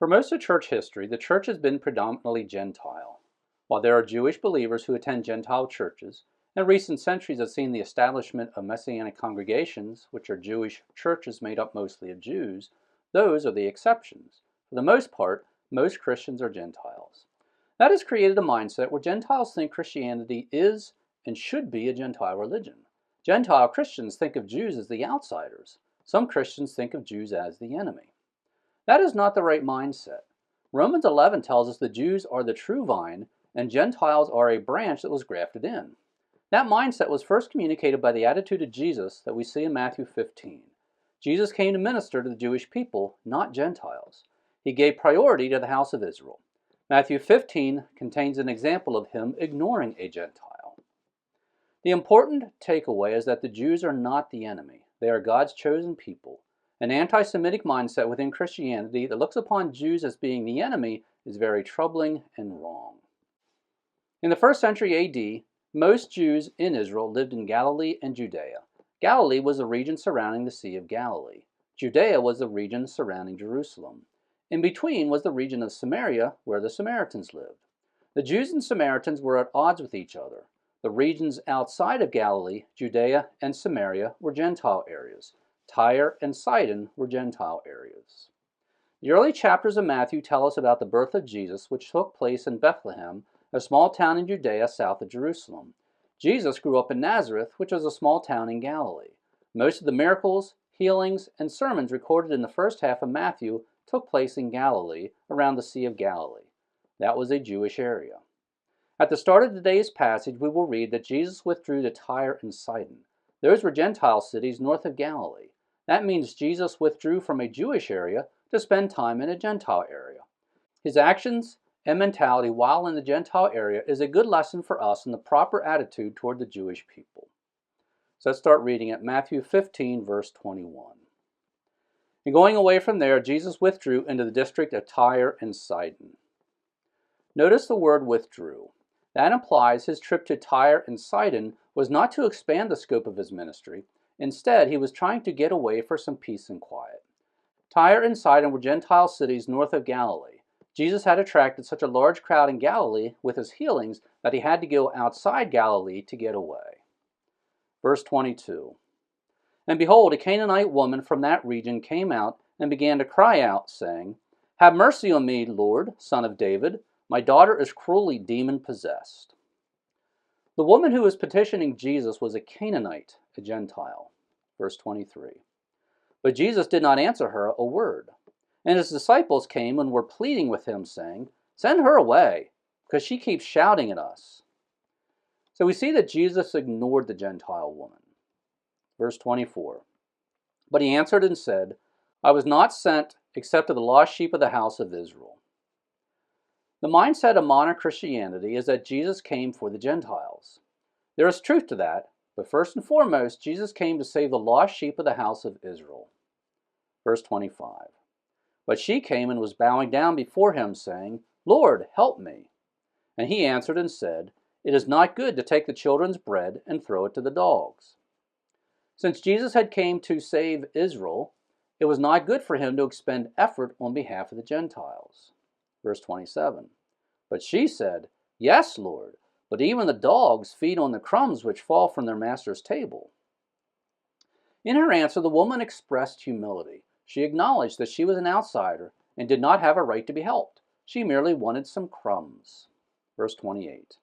For most of church history, the church has been predominantly Gentile. While there are Jewish believers who attend Gentile churches, and recent centuries have seen the establishment of messianic congregations, which are Jewish churches made up mostly of Jews, those are the exceptions. For the most part, most Christians are Gentiles. That has created a mindset where Gentiles think Christianity is and should be a Gentile religion. Gentile Christians think of Jews as the outsiders. Some Christians think of Jews as the enemy. That is not the right mindset. Romans 11 tells us the Jews are the true vine and Gentiles are a branch that was grafted in. That mindset was first communicated by the attitude of Jesus that we see in Matthew 15. Jesus came to minister to the Jewish people, not Gentiles. He gave priority to the house of Israel. Matthew 15 contains an example of him ignoring a Gentile. The important takeaway is that the Jews are not the enemy. They are God's chosen people. An anti-Semitic mindset within Christianity that looks upon Jews as being the enemy is very troubling and wrong. In the 1st century AD, most Jews in Israel lived in Galilee and Judea. Galilee was the region surrounding the Sea of Galilee. Judea was the region surrounding Jerusalem. In between was the region of Samaria, where the Samaritans lived. The Jews and Samaritans were at odds with each other. The regions outside of Galilee, Judea and Samaria, were Gentile areas. Tyre and Sidon were Gentile areas. The early chapters of Matthew tell us about the birth of Jesus, which took place in Bethlehem, a small town in Judea south of Jerusalem. Jesus grew up in Nazareth, which was a small town in Galilee. Most of the miracles, healings, and sermons recorded in the first half of Matthew took place in Galilee, around the Sea of Galilee. That was a Jewish area. At the start of today's passage, we will read that Jesus withdrew to Tyre and Sidon. Those were Gentile cities north of Galilee. That means Jesus withdrew from a Jewish area to spend time in a Gentile area. His actions and mentality while in the Gentile area is a good lesson for us in the proper attitude toward the Jewish people. So let's start reading at Matthew 15, verse 21. And going away from there, Jesus withdrew into the district of Tyre and Sidon. Notice the word withdrew. That implies his trip to Tyre and Sidon was not to expand the scope of his ministry. Instead, he was trying to get away for some peace and quiet. Tyre and Sidon were Gentile cities north of Galilee. Jesus had attracted such a large crowd in Galilee with his healings that he had to go outside Galilee to get away. Verse 22. And behold, a Canaanite woman from that region came out and began to cry out, saying, Have mercy on me, Lord, Son of David. My daughter is cruelly demon-possessed. The woman who was petitioning Jesus was a Canaanite, a Gentile. Verse 23. But Jesus did not answer her a word. And his disciples came and were pleading with him, saying, Send her away, because she keeps shouting at us. So we see that Jesus ignored the Gentile woman. Verse 24. But he answered and said, I was not sent except to the lost sheep of the house of Israel. The mindset of modern Christianity is that Jesus came for the Gentiles. There is truth to that, but first and foremost, Jesus came to save the lost sheep of the house of Israel. Verse 25. But she came and was bowing down before him, saying, Lord, help me. And he answered and said, It is not good to take the children's bread and throw it to the dogs. Since Jesus had came to save Israel, it was not good for him to expend effort on behalf of the Gentiles. Verse 27. But she said, Yes, Lord, but even the dogs feed on the crumbs which fall from their master's table. In her answer, the woman expressed humility. She acknowledged that she was an outsider and did not have a right to be helped. She merely wanted some crumbs. Verse 28.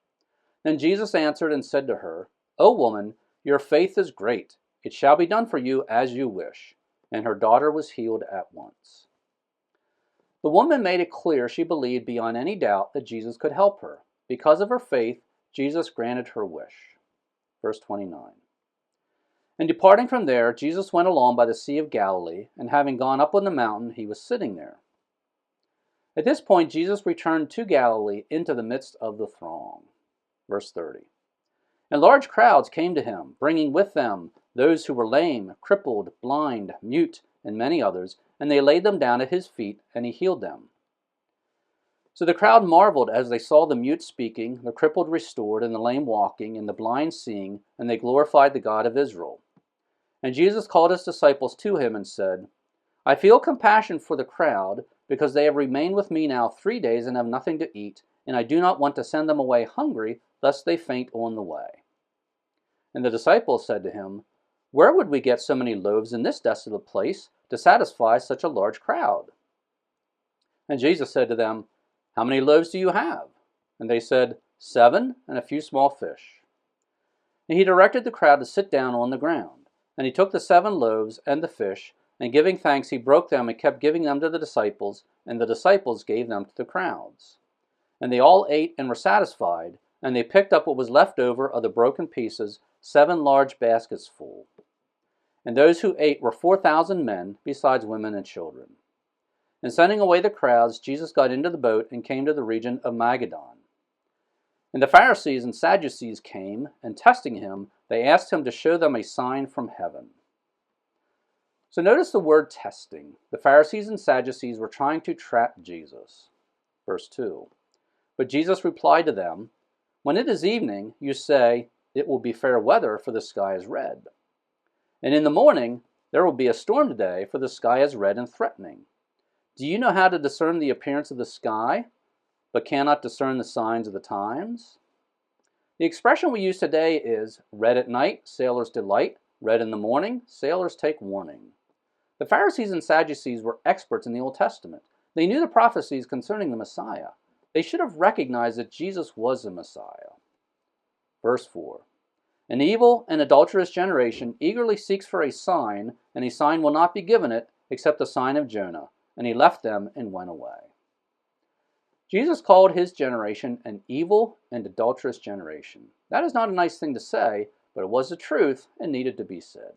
Then Jesus answered and said to her, O woman, your faith is great. It shall be done for you as you wish. And her daughter was healed at once. The woman made it clear she believed beyond any doubt that Jesus could help her. Because of her faith, Jesus granted her wish. Verse 29. And departing from there, Jesus went along by the Sea of Galilee, and having gone up on the mountain, he was sitting there. At this point, Jesus returned to Galilee into the midst of the throng. Verse 30. And large crowds came to him, bringing with them those who were lame, crippled, blind, mute, and many others, and they laid them down at his feet, and he healed them. So the crowd marveled as they saw the mute speaking, the crippled restored, and the lame walking, and the blind seeing, and they glorified the God of Israel. And Jesus called his disciples to him and said, I feel compassion for the crowd because they have remained with me now 3 days and have nothing to eat, and I do not want to send them away hungry, lest they faint on the way." And the disciples said to him, "Where would we get so many loaves in this desolate place to satisfy such a large crowd?" And Jesus said to them, "How many loaves do you have?" And they said, "7, and a few small fish." And he directed the crowd to sit down on the ground. And he took the 7 loaves and the fish, and giving thanks he broke them and kept giving them to the disciples, and the disciples gave them to the crowds. And they all ate and were satisfied, and they picked up what was left over of the broken pieces, 7 large baskets full. And those who ate were 4,000 men, besides women and children. And sending away the crowds, Jesus got into the boat and came to the region of Magadan. And the Pharisees and Sadducees came, and testing him, they asked him to show them a sign from heaven. So notice the word testing. The Pharisees and Sadducees were trying to trap Jesus. Verse 2. But Jesus replied to them, "When it is evening, you say, 'It will be fair weather, for the sky is red.' And in the morning, 'There will be a storm today, for the sky is red and threatening.' Do you know how to discern the appearance of the sky, but cannot discern the signs of the times?" The expression we use today is, "Red at night, sailors delight. Red in the morning, sailors take warning." The Pharisees and Sadducees were experts in the Old Testament. They knew the prophecies concerning the Messiah. They should have recognized that Jesus was the Messiah. Verse 4. "An evil and adulterous generation eagerly seeks for a sign, and a sign will not be given it, except the sign of Jonah. And he left them and went away." Jesus called his generation an evil and adulterous generation. That is not a nice thing to say, but it was the truth and needed to be said.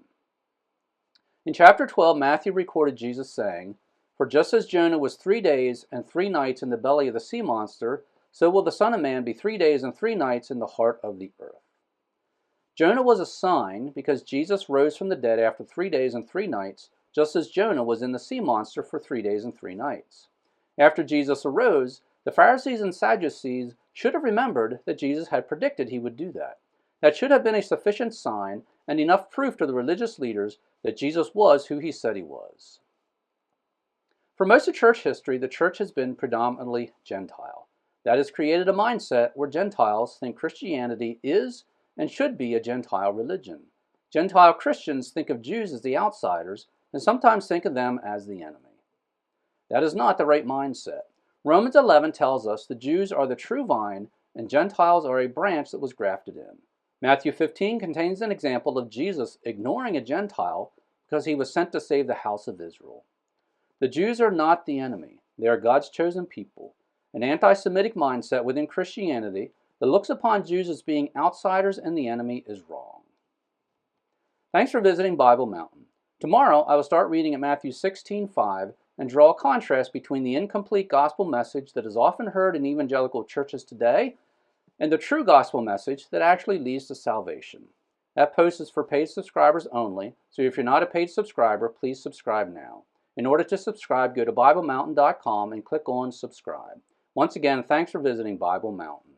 In chapter 12, Matthew recorded Jesus saying, "For just as Jonah was 3 days and 3 nights in the belly of the sea monster, so will the Son of Man be 3 days and 3 nights in the heart of the earth." Jonah was a sign because Jesus rose from the dead after 3 days and 3 nights, just as Jonah was in the sea monster for 3 days and 3 nights. After Jesus arose, the Pharisees and Sadducees should have remembered that Jesus had predicted he would do that. That should have been a sufficient sign and enough proof to the religious leaders that Jesus was who he said he was. For most of church history, the church has been predominantly Gentile. That has created a mindset where Gentiles think Christianity is and should be a Gentile religion. Gentile Christians think of Jews as the outsiders and sometimes think of them as the enemy. That is not the right mindset. Romans 11 tells us the Jews are the true vine and Gentiles are a branch that was grafted in. Matthew 15 contains an example of Jesus ignoring a Gentile because he was sent to save the house of Israel. The Jews are not the enemy. They are God's chosen people. An anti-Semitic mindset within Christianity that looks upon Jews as being outsiders and the enemy is wrong. Thanks for visiting Bible Mountain. Tomorrow I will start reading at Matthew 16:5 and draw a contrast between the incomplete gospel message that is often heard in evangelical churches today and the true gospel message that actually leads to salvation. That post is for paid subscribers only, so if you're not a paid subscriber, please subscribe now. In order to subscribe, go to BibleMountain.com and click on subscribe. Once again, thanks for visiting Bible Mountain.